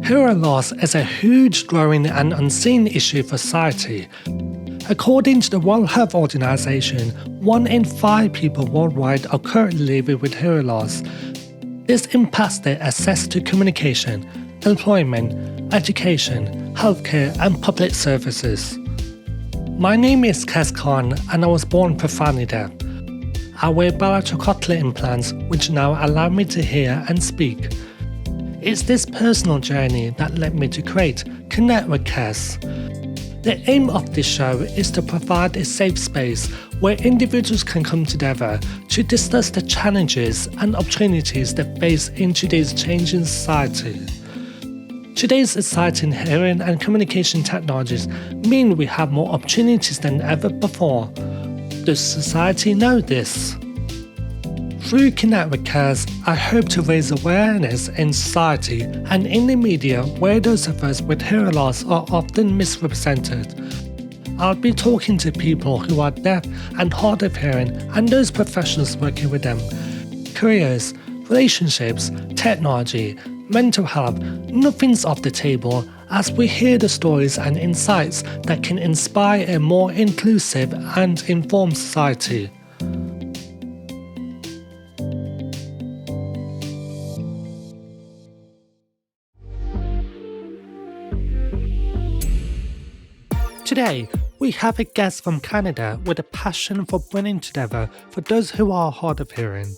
Hearing loss is a huge, growing and unseen issue for society. According to the World Health Organization, 1 in 5 people worldwide are currently living with hearing loss. This impacts their access to communication, employment, education, healthcare and public services. My name is Qais and I was born profoundly deaf. I wear bilateral cochlear implants which now allow me to hear and speak. It's this personal journey that led me to create Connect with Qais. The aim of this show is to provide a safe space where individuals can come together to discuss the challenges and opportunities they face in today's changing society. Today's exciting hearing and communication technologies mean we have more opportunities than ever before. Does society know this? Through Connect with Qais, I hope to raise awareness in society and in the media where those of us with hearing loss are often misrepresented. I'll be talking to people who are deaf and hard of hearing and those professionals working with them. Careers, relationships, technology, mental health, nothing's off the table as we hear the stories and insights that can inspire a more inclusive and informed society. Today, we have a guest from Canada with a passion for bringing together for those who are hard of hearing.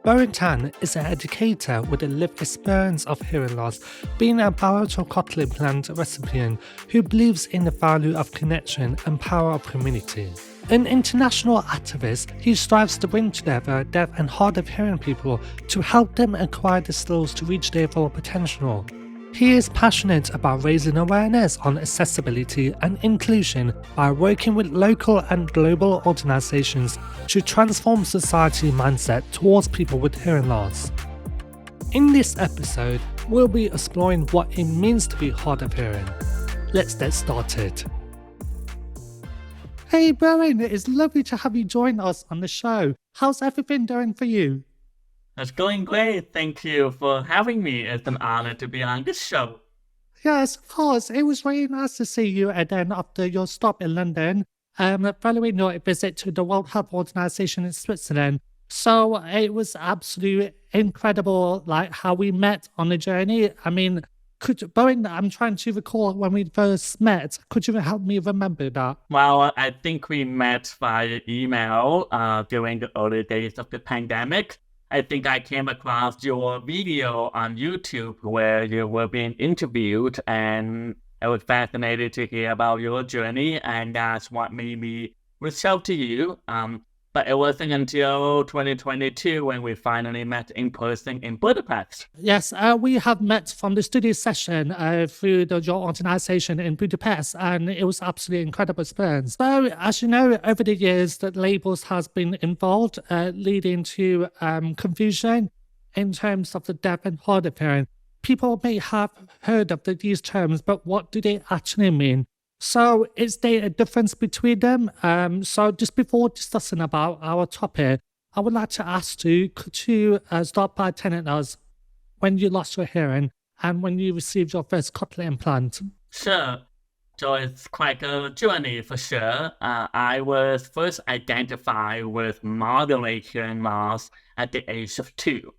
Bowen Tang is an educator with a lived experience of hearing loss, being a bilateral cochlear implant recipient who believes in the value of connection and power of community. An international activist, he strives to bring together deaf and hard of hearing people to help them acquire the skills to reach their full potential. He is passionate about raising awareness on accessibility and inclusion by working with local and global organizations to transform society mindset towards people with hearing loss. In this episode, we'll be exploring what it means to be hard of hearing. Let's get started. Hey Bowen, it's lovely to have you join us on the show. How's everything going for you? It's going great. Thank you for having me. It's an honor to be on this show. Yes, of course. It was really nice to see you. And then after your stop in London, following your visit to the World Health Organization in Switzerland. So it was absolutely incredible, like how we met on the journey. I mean, Bowen, I'm trying to recall when we first met. Could you help me remember that? Well, I think we met via email during the early days of the pandemic. I think I came across your video on YouTube where you were being interviewed, and I was fascinated to hear about your journey, and that's what made me reach out to you. But it wasn't until 2022 when we finally met in person in Budapest. Yes, we have met from the studio session through your organization in Budapest, and it was absolutely incredible experience. So, as you know, over the years, the labels has been involved, leading to confusion in terms of the deaf and hard of hearing. People may have heard of these terms, but what do they actually mean? So is there a difference between them? So just before discussing about our topic, I would like to ask you, could you start by telling us when you lost your hearing and when you received your first cochlear implant? Sure. So it's quite a journey for sure. I was first identified with moderate hearing loss at the age of 2.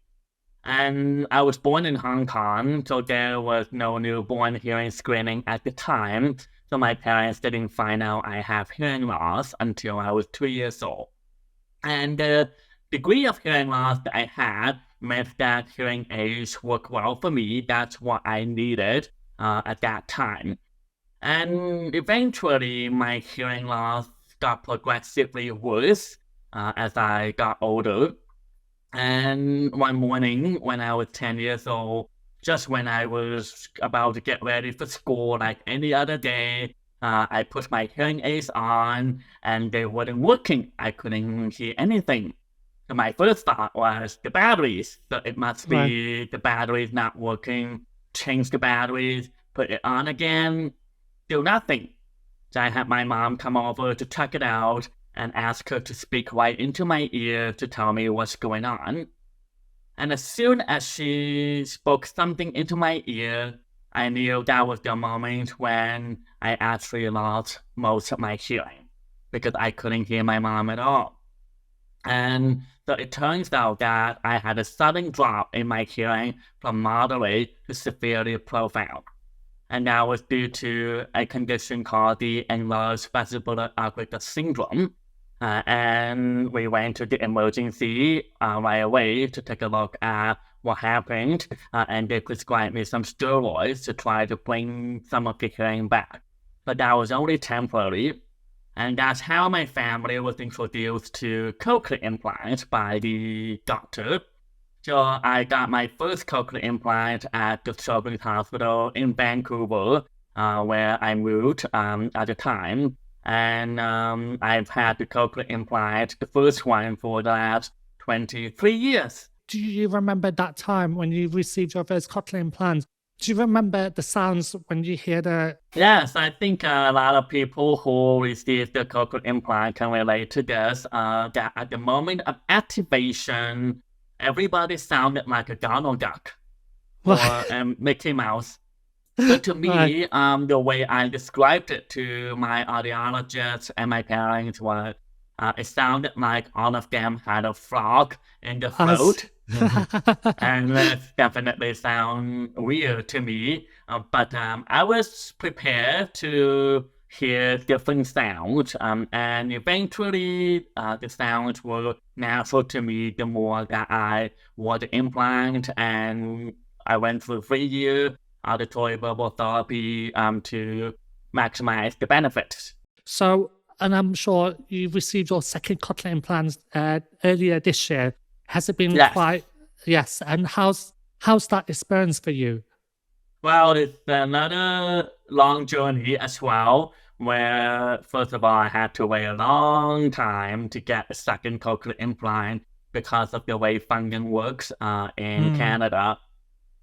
And I was born in Hong Kong, so there was no newborn hearing screening at the time. So my parents didn't find out I have hearing loss until I was 2 years old. And the degree of hearing loss that I had meant that hearing aids worked well for me. That's what I needed at that time. And eventually my hearing loss got progressively worse as I got older. And one morning when I was 10 years old, just when I was about to get ready for school like any other day, I put my hearing aids on and they weren't working. I couldn't hear anything. So my first thought was the batteries. So it must be the batteries not working. Change the batteries, put it on again, do nothing. So I had my mom come over to check it out and ask her to speak right into my ear to tell me what's going on. And as soon as she spoke something into my ear, I knew that was the moment when I actually lost most of my hearing because I couldn't hear my mom at all. And so it turns out that I had a sudden drop in my hearing from moderate to severely profound. And that was due to a condition called the enlarged vestibular aqueduct syndrome. And we went to the emergency right away to take a look at what happened, and they prescribed me some steroids to try to bring some of the hearing back. But that was only temporary, and that's how my family was introduced to cochlear implants by the doctor. So I got my first cochlear implant at the Children's Hospital in Vancouver, where I moved at the time. And I've had the cochlear implant, the first one, for the last 23 years. Do you remember that time when you received your first cochlear implant? Do you remember the sounds when you hear the... Yes, I think a lot of people who receive the cochlear implant can relate to this, that at the moment of activation, everybody sounded like a Donald Duck or Mickey Mouse. But to me, the way I described it to my audiologists and my parents was, it sounded like all of them had a frog in the throat. And that definitely sound weird to me. But I was prepared to hear different sounds. And eventually, the sounds were natural to me the more that I wore the implant. And I went through 3-year auditory verbal therapy to maximize the benefits. So, and I'm sure you received your second cochlear implant earlier this year. Has it been quite... Yes, and how's that experience for you? Well, it's another long journey as well, where first of all, I had to wait a long time to get a second cochlear implant because of the way funding works in Canada.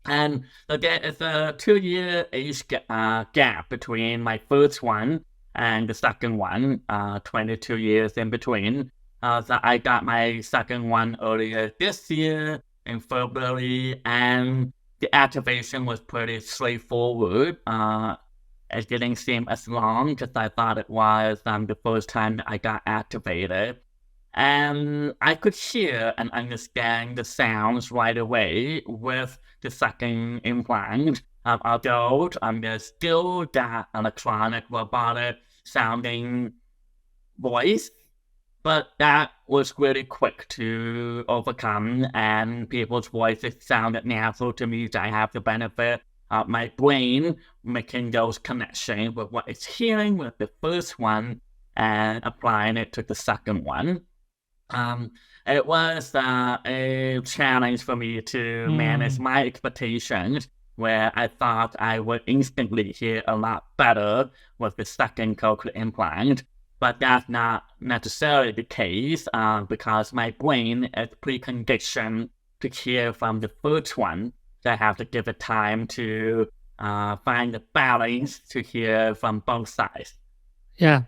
And so there is a 2-year age gap between my first one and the second one, 22 years in between. So I got my second one earlier this year in February, and the activation was pretty straightforward. It didn't seem as long because I thought it was the first time that I got activated. And I could hear and understand the sounds right away with the second implant, although there's still that electronic robotic sounding voice, but that was really quick to overcome, and people's voices sounded natural to me. So I have the benefit of my brain making those connections with what it's hearing with the first one and applying it to the second one. It was a challenge for me to manage my expectations, where I thought I would instantly hear a lot better with the second cochlear implant. But that's not necessarily the case because my brain is preconditioned to hear from the first one. So I have to give it time to find the balance to hear from both sides. Yeah.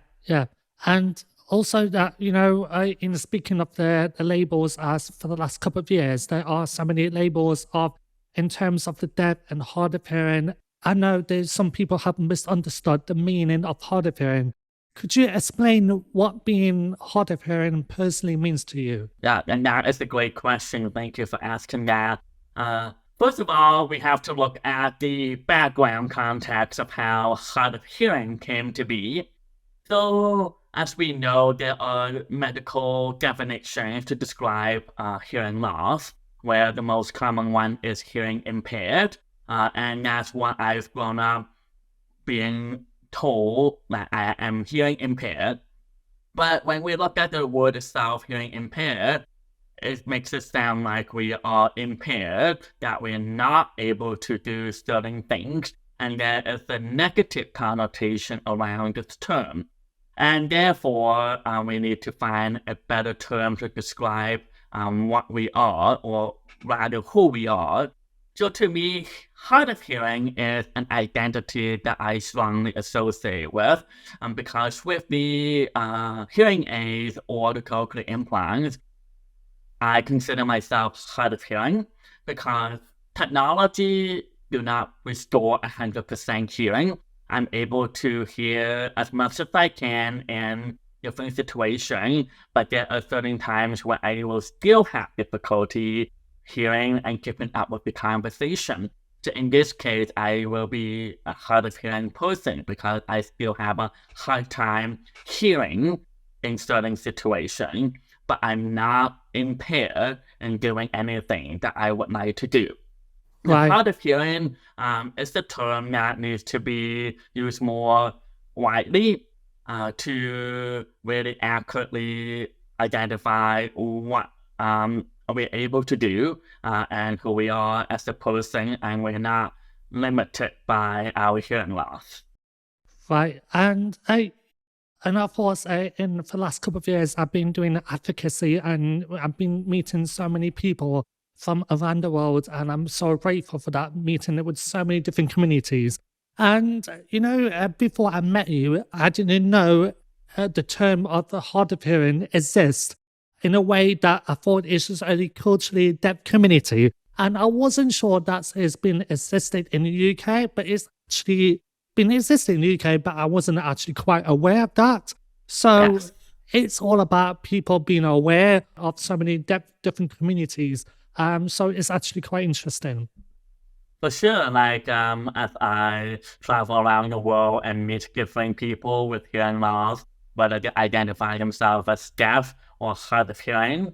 And also that, in speaking of the labels, as for the last couple of years, there are so many labels in terms of the deaf and hard of hearing. I know there's some people have misunderstood the meaning of hard of hearing. Could you explain what being hard of hearing personally means to you? Yeah, and that is a great question. Thank you for asking that. First of all, we have to look at the background context of how hard of hearing came to be. So, as we know, there are medical definitions to describe hearing loss, where the most common one is hearing impaired, and that's what I've grown up being told that I am hearing impaired. But when we look at the word itself, hearing impaired, it makes it sound like we are impaired, that we're not able to do certain things, and there is a negative connotation around this term. And therefore, we need to find a better term to describe what we are, or rather who we are. So to me, hard of hearing is an identity that I strongly associate with, because with the hearing aids or the cochlear implants, I consider myself hard of hearing because technology do not restore 100% hearing. I'm able to hear as much as I can in different situations, but there are certain times where I will still have difficulty hearing and keeping up with the conversation. So in this case, I will be a hard of hearing person because I still have a hard time hearing in certain situations, but I'm not impaired in doing anything that I would like to do. Right. Hard of hearing is a term that needs to be used more widely to really accurately identify what we're able to do and who we are as a person, and we're not limited by our hearing loss. Right. And of course, in the last couple of years, I've been doing advocacy and I've been meeting so many people from around the world. And I'm so grateful for that meeting with so many different communities. And, before I met you, I didn't know the term of the hard of hearing exists in a way that I thought it's just only culturally deaf community. And I wasn't sure that it's been existed in the UK, but it's actually been existing in the UK, but I wasn't actually quite aware of that. So Yes. it's all about people being aware of so many different communities. So it's actually quite interesting. For sure, as I travel around the world and meet different people with hearing loss, whether they identify themselves as deaf or hard of hearing,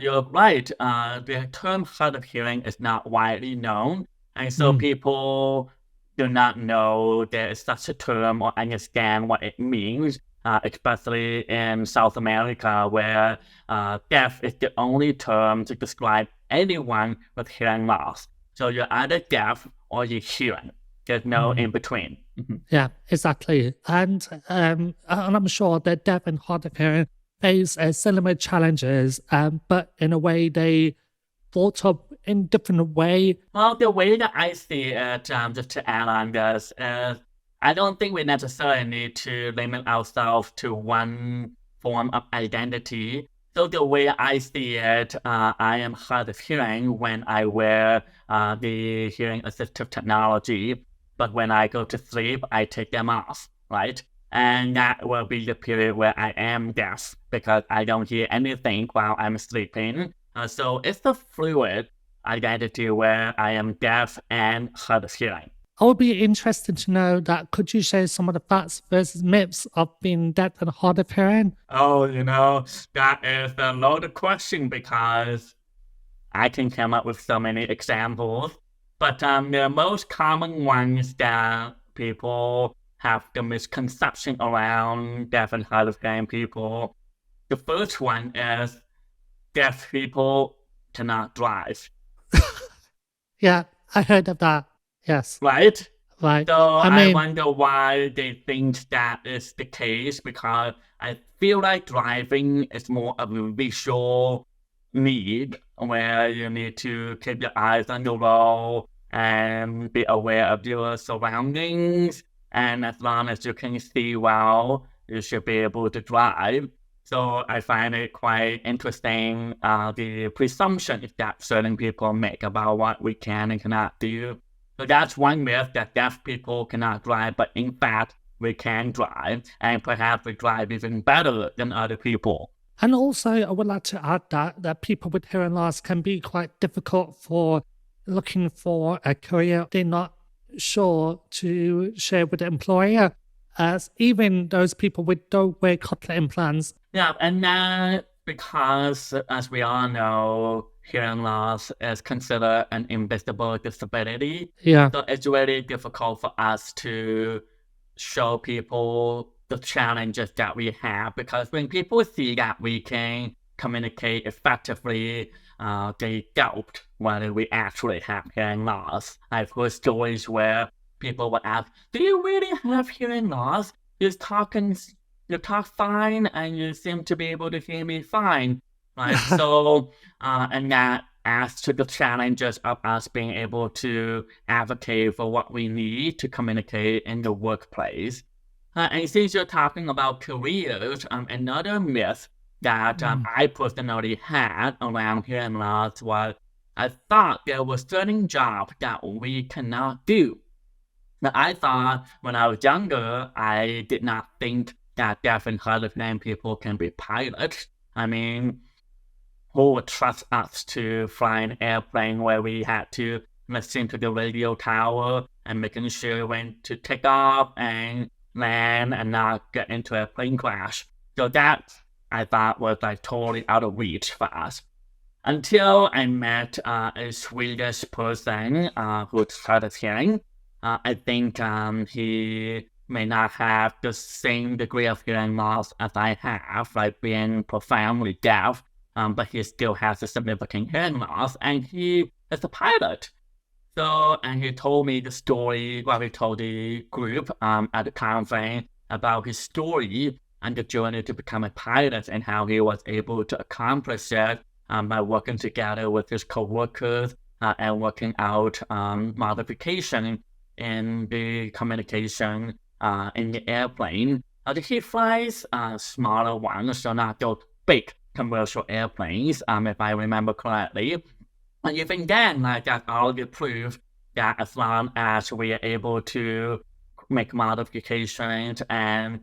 you're right. The term hard of hearing is not widely known, and so people do not know there is such a term or understand what it means, especially in South America, where deaf is the only term to describe anyone with hearing loss. So you're either deaf or you're hearing. There's no in between. Yeah, exactly. And I'm sure that deaf and hard of hearing face similar challenges, but in a way they brought up in different way. Well, the way that I see it, just to add on this, is I don't think we necessarily need to limit ourselves to one form of identity. So the way I see it, I am hard of hearing when I wear the hearing assistive technology, but when I go to sleep, I take them off, right? And that will be the period where I am deaf because I don't hear anything while I'm sleeping. So it's a fluid identity where I am deaf and hard of hearing. I would be interested to know that. Could you share some of the facts versus myths of being deaf and hard of hearing? Oh, that is a loaded question because I can come up with so many examples. But the most common ones that people have the misconception around deaf and hard of hearing people. The first one is deaf people cannot drive. Yeah, I heard of that. Yes. Right? Right. So I mean, wonder why they think that is the case, because I feel like driving is more of a visual need where you need to keep your eyes on the road and be aware of your surroundings. And as long as you can see well, you should be able to drive. So I find it quite interesting, the presumption that certain people make about what we can and cannot do. So that's one myth, that deaf people cannot drive, but in fact, we can drive, and perhaps we drive even better than other people. And also, I would like to add that people with hearing loss can be quite difficult for looking for a career they're not sure to share with the employer, as even those people with don't wear cochlear implants. Yeah, and that because, as we all know, hearing loss is considered an invisible disability. Yeah. So it's really difficult for us to show people the challenges that we have, because when people see that we can communicate effectively, they doubt whether we actually have hearing loss. I've heard stories where people would ask, "Do you really have hearing loss? You talk fine, and you seem to be able to hear me fine." Right? So, and that adds to the challenges of us being able to advocate for what we need to communicate in the workplace. And since you're talking about careers, another myth that I personally had around hearing loss was I thought there were certain jobs that we cannot do. But I thought when I was younger, I did not think that deaf and hard of hearing people can be pilots. I mean, who would trust us to fly an airplane where we had to listen to the radio tower and making sure when to take off and land and not get into a plane crash? So that I thought was like totally out of reach for us. Until I met a Swedish person who's hard of hearing. I think he may not have the same degree of hearing loss as I have, like being profoundly deaf, but he still has a significant hearing loss, and he is a pilot. So, and he told me the story, well, he told the group at the conference about his story and the journey to become a pilot and how he was able to accomplish it by working together with his co-workers and working out modification in the communication in the airplane. He flies smaller ones, so not those big commercial airplanes, if I remember correctly. And even then, like that's already proof that as long as we are able to make modifications and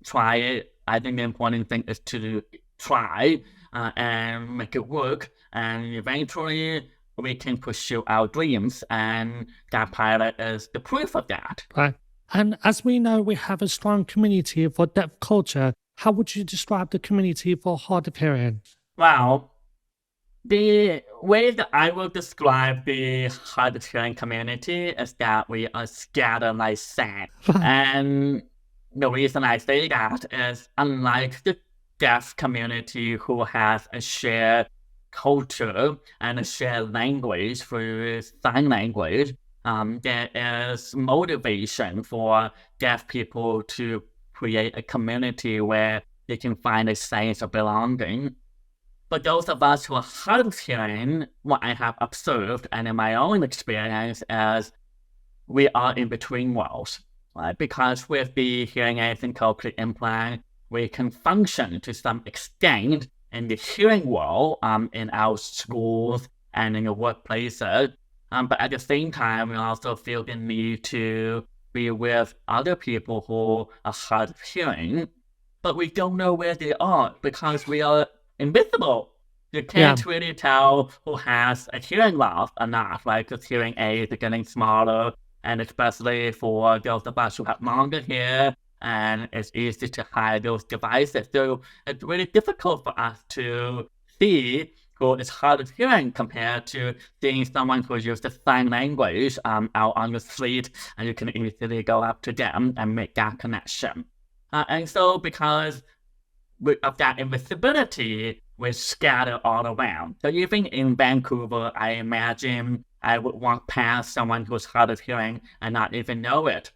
try it, I think the important thing is to try and make it work, and eventually we can pursue our dreams, and that pilot is the proof of that. Right. And as we know, we have a strong community for deaf culture. How would you describe the community for hard of hearing? Well, the way that I will describe the hard of hearing community is that we are scattered like sand. And the reason I say that is, unlike the deaf community who has a shared culture and a shared language through sign language, there is motivation for deaf people to create a community where they can find a sense of belonging. But those of us who are hard of hearing, what I have observed and in my own experience is we are in between worlds, right? Because with the hearing aids and cochlear implant, we can function to some extent in the hearing world, in our schools and in the workplaces. But at the same time, we also feel the need to be with other people who are hard of hearing, but we don't know where they are because we are invisible. You can't really tell who has a hearing loss or not, right? Because hearing aids are getting smaller, and especially for those of us who have longer hair, and it's easy to hide those devices. So it's really difficult for us to see who is hard of hearing compared to seeing someone who uses sign language out on the street, and you can easily go up to them and make that connection. And so because of that invisibility, we're scattered all around. So even in Vancouver, I imagine I would walk past someone who's hard of hearing and not even know it.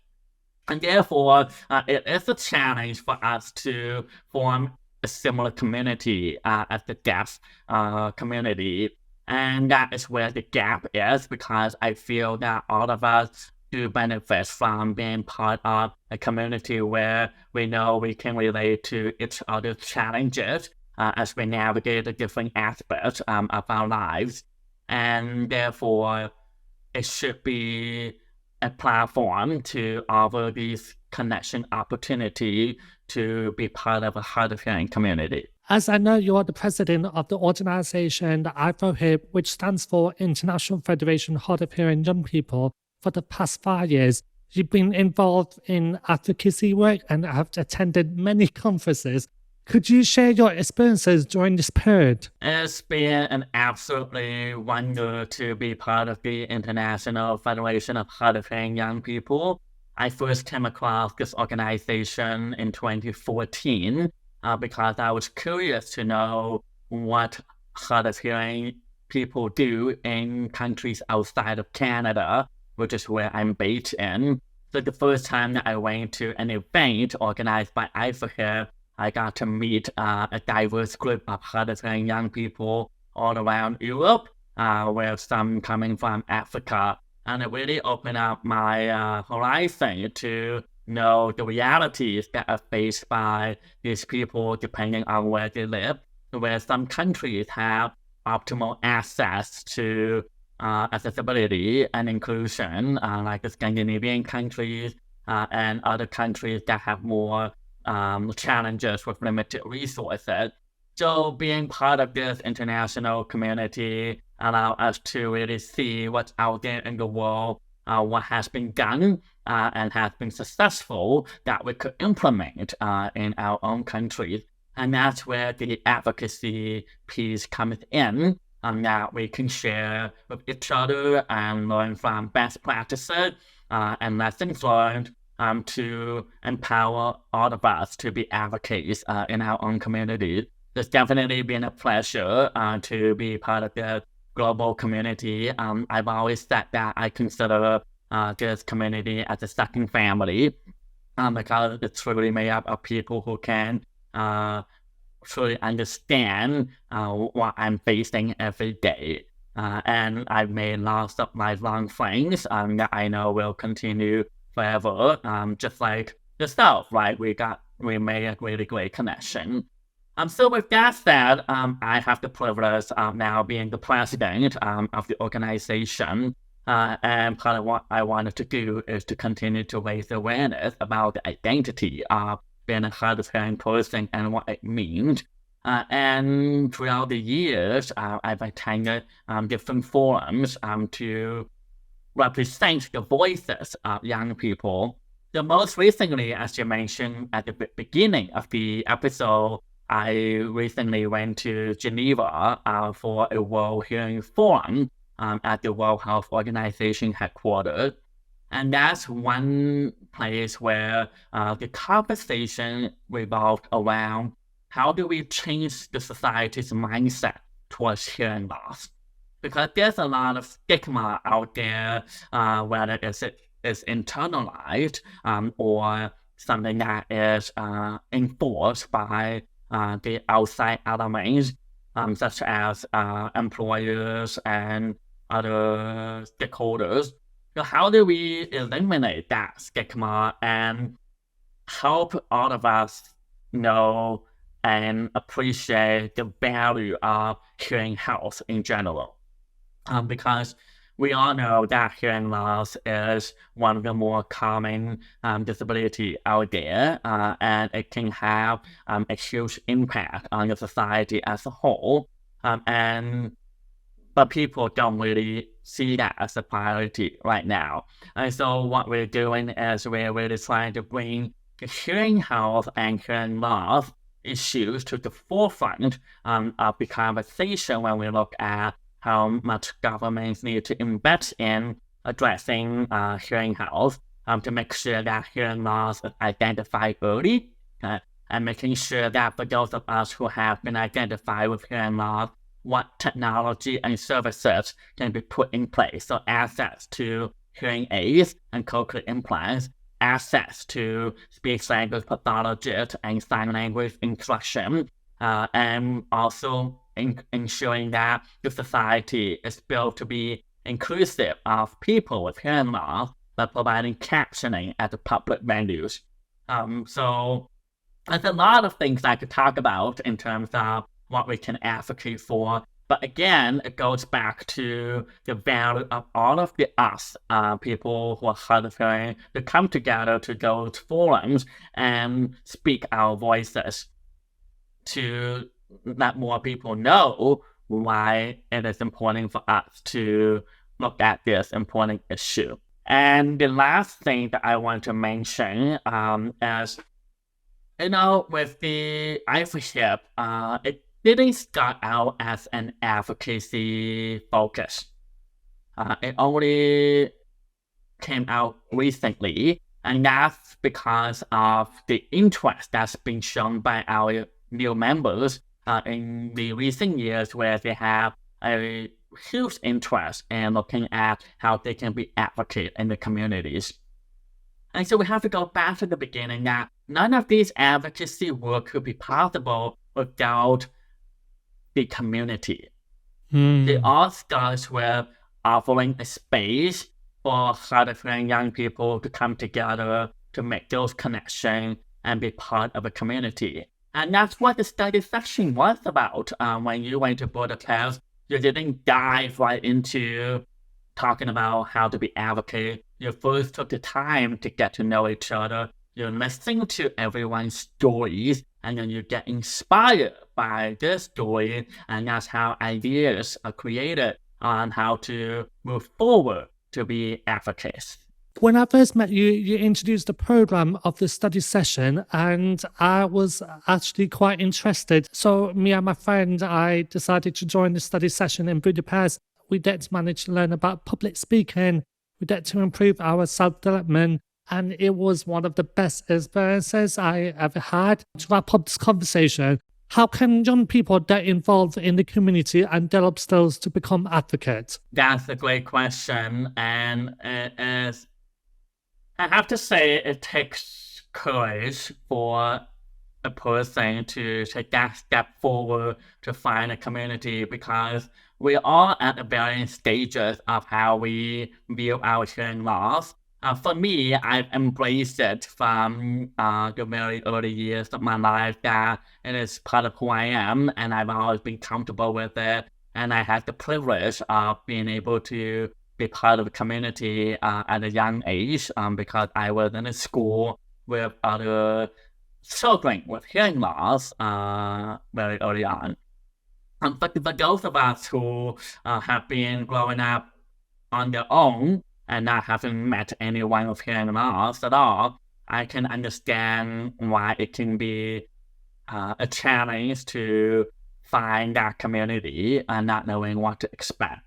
And therefore, it is a challenge for us to form a similar community as the deaf community. And that is where the gap is, because I feel that all of us do benefit from being part of a community where we know we can relate to each other's challenges as we navigate the different aspects of our lives. And therefore, it should be a platform to offer these connection opportunity to be part of a hard of hearing community. As I know, you are the president of the organization, the IFHOHYP, which stands for International Federation of Hard of Hearing Young People. For the past 5 years, you've been involved in advocacy work and have attended many conferences. Could you share your experiences during this period? It's been an absolutely wonder to be part of the International Federation of Hard of Hearing Young People. I first came across this organization in 2014 because I was curious to know what hard of hearing people do in countries outside of Canada, which is where I'm based in. So the first time that I went to an event organized by IFHOHYP, I got to meet a diverse group of hard of hearing young people all around Europe, with some coming from Africa. And it really opened up my horizon to know the realities that are faced by these people depending on where they live, where some countries have optimal access to accessibility and inclusion, like the Scandinavian countries and other countries that have more challenges with limited resources. So being part of this international community allow us to really see what's out there in the world, what has been done and has been successful that we could implement in our own countries. And that's where the advocacy piece comes in, that we can share with each other and learn from best practices and lessons learned to empower all of us to be advocates in our own communities. It's definitely been a pleasure to be part of the global community. I've always said that I consider this community as a second family because it's really made up of people who can truly understand what I'm facing every day. And I've made lots of lifelong friends that I know will continue forever, just like yourself, right? We made a really great connection. So with that said, I have the privilege of now being the president of the organization. And part of what I wanted to do is to continue to raise awareness about the identity of being a hard of hearing person and what it means. And throughout the years, I've attended different forums to represent the voices of young people. So most recently, as you mentioned at the beginning of the episode, I recently went to Geneva for a World Hearing Forum at the World Health Organization headquarters. And that's one place where the conversation revolved around how do we change the society's mindset towards hearing loss? Because there's a lot of stigma out there, whether it's internalized or something that is enforced by the outside elements, such as employers and other stakeholders. So how do we eliminate that stigma and help all of us know and appreciate the value of hearing health in general? Because we all know that hearing loss is one of the more common disability out there, and it can have a huge impact on the society as a whole. But people don't really see that as a priority right now. And so what we're doing is we're really trying to bring the hearing health and hearing loss issues to the forefront of the conversation when we look at how much governments need to invest in addressing hearing health to make sure that hearing loss is identified early, and making sure that for those of us who have been identified with hearing loss, what technology and services can be put in place. So access to hearing aids and cochlear implants, access to speech-language pathologists and sign language instruction, and also ensuring that the society is built to be inclusive of people with hearing loss by providing captioning at the public venues. So there's a lot of things I could talk about in terms of what we can advocate for. But again, it goes back to the value of all of us, people who are hard of hearing, to come together to those forums and speak our voices to let more people know why it is important for us to look at this important issue. And the last thing that I want to mention is, with the IFHOHYP, it didn't start out as an advocacy focus. It only came out recently, and that's because of the interest that's been shown by our new members in the recent years, where they have a huge interest in looking at how they can be advocates in the communities. And so we have to go back to the beginning that none of these advocacy work could be possible without the community. It all starts with offering a space for hard of hearing young people to come together to make those connections and be part of a community. And that's what the study session was about when you went to Budapest. You didn't dive right into talking about how to be advocate. You first took the time to get to know each other. You're listening to everyone's stories, and then you get inspired by their story, and that's how ideas are created on how to move forward to be advocates. When I first met you, you introduced the program of the study session, and I was actually quite interested. So me and my friend, I decided to join the study session in Budapest. We did manage to learn about public speaking. We did to improve our self-development, and it was one of the best experiences I ever had. To wrap up this conversation, how can young people get involved in the community and develop skills to become advocates? That's a great question, and it is, I have to say, it takes courage for a person to take that step forward to find a community, because we are at the various stages of how we view our hearing loss. For me, I've embraced it from the very early years of my life, that it is part of who I am, and I've always been comfortable with it. And I had the privilege of being able to be part of the community at a young age, because I was in a school with other children with hearing loss very early on. But for those of us who have been growing up on their own and not having met anyone with hearing loss at all, I can understand why it can be a challenge to find that community and not knowing what to expect.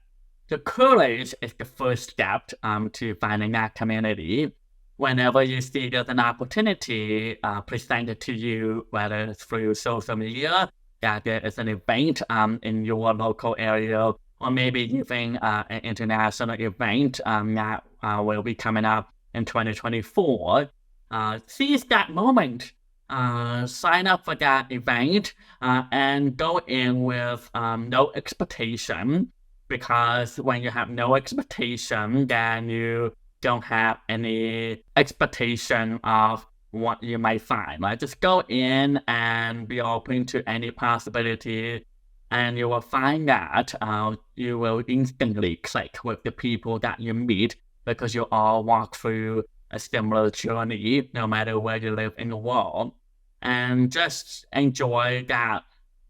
The courage is the first step to finding that community. Whenever you see there's an opportunity presented to you, whether it's through social media, that there is an event in your local area, or maybe even an international event that will be coming up in 2024, seize that moment. Sign up for that event and go in with no expectation, because when you have no expectation, then you don't have any expectation of what you might find, right? Just go in and be open to any possibility, and you will find that you will instantly click with the people that you meet, because you all walk through a similar journey, no matter where you live in the world. And just enjoy that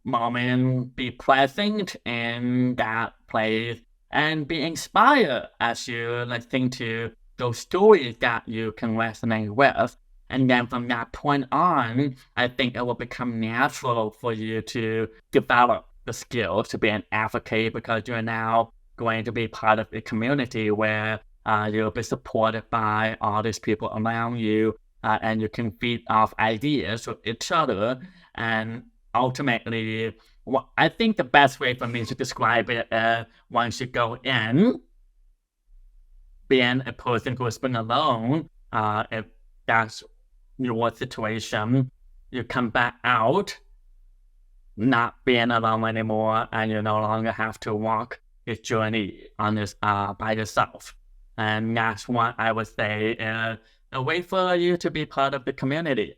moment, be present in that place, and be inspired as you listen to those stories that you can resonate with. And then from that point on, I think it will become natural for you to develop the skills to be an advocate, because you're now going to be part of a community where you'll be supported by all these people around you, and you can feed off ideas with each other. And ultimately, I think the best way for me to describe it is, once you go in, being a person who has been alone, if that's your situation, you come back out not being alone anymore, and you no longer have to walk this journey on this by yourself. And that's what I would say is a way for you to be part of the community.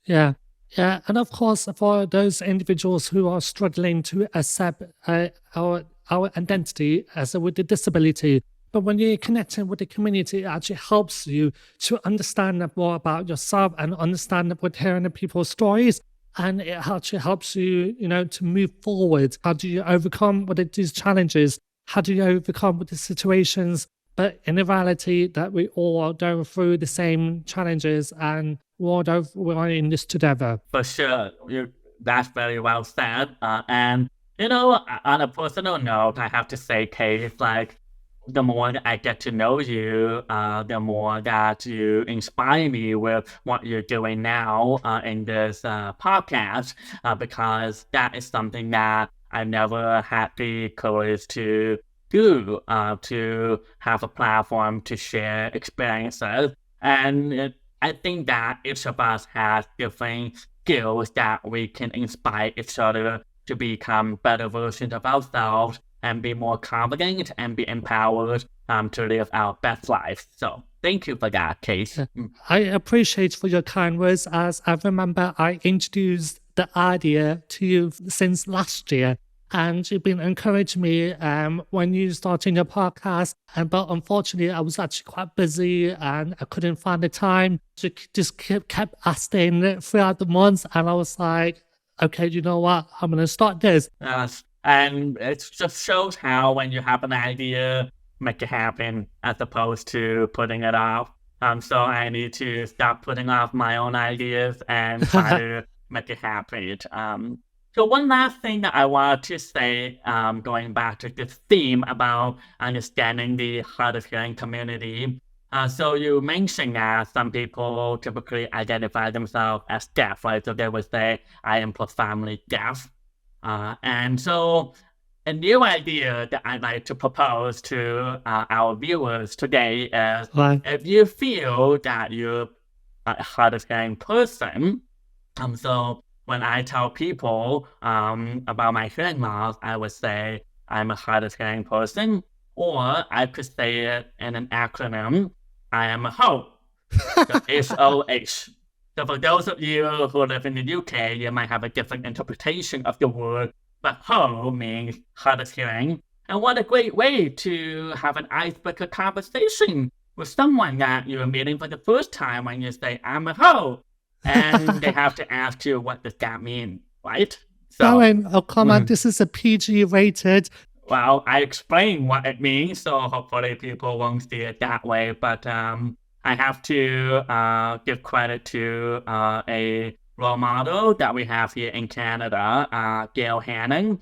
Yeah. Yeah. And of course, for those individuals who are struggling to accept our identity as with a disability, but when you're connecting with the community, it actually helps you to understand more about yourself and understand with hearing the people's stories. And it actually helps you, to move forward. How do you overcome with these challenges? How do you overcome with the situations? But in the reality that we all are going through the same challenges, and we're in this together. For sure. That's very well said. And, on a personal note, I have to say, Kate, the more that I get to know you, the more that you inspire me with what you're doing now in this podcast, because that is something that I never had the courage to do, to have a platform to share experiences. And I think that each of us has different skills that we can inspire each other to become better versions of ourselves, and be more confident and be empowered to live our best life. So thank you for that, Qais. I appreciate for your kind words, as I remember I introduced the idea to you since last year. and you've been encouraging me when you started your podcast. But unfortunately, I was actually quite busy and I couldn't find the time. Just kept asking throughout the months, and I was like, okay, you know what? I'm going to start this. Yes. And it just shows how when you have an idea, make it happen as opposed to putting it off. So I need to stop putting off my own ideas and try to make it happen. So one last thing that I want to say, going back to this theme about understanding the hard of hearing community. So you mentioned that some people typically identify themselves as deaf, right? So they would say, I am profoundly deaf. And so a new idea that I'd like to propose to our viewers today is, if you feel that you're a hard of hearing person, so when I tell people about my hearing loss, I would say I'm a hard of hearing person, or I could say it in an acronym, I am a HOH, so H-O-H. So for those of you who live in the UK, you might have a different interpretation of the word, but HO means hard of hearing. And what a great way to have an icebreaker conversation with someone that you're meeting for the first time when you say, I'm a HO. And they have to ask you, what does that mean, right? So, Bowen, oh, come on, this is a PG rated. Well, I explained what it means, so hopefully people won't see it that way. But I have to give credit to a role model that we have here in Canada, Gail Hannon.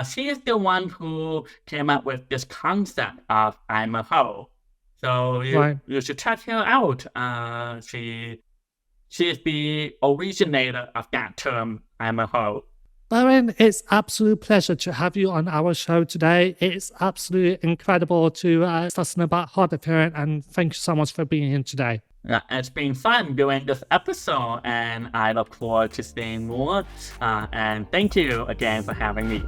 She is the one who came up with this concept of I'm a HO. So you should check her out. She is the originator of that term, I'm a HO. Bowen, it's absolute pleasure to have you on our show today. It's absolutely incredible to discuss about hard of hearing, and thank you so much for being here today. It's been fun doing this episode, and I look forward to seeing more. And thank you again for having me.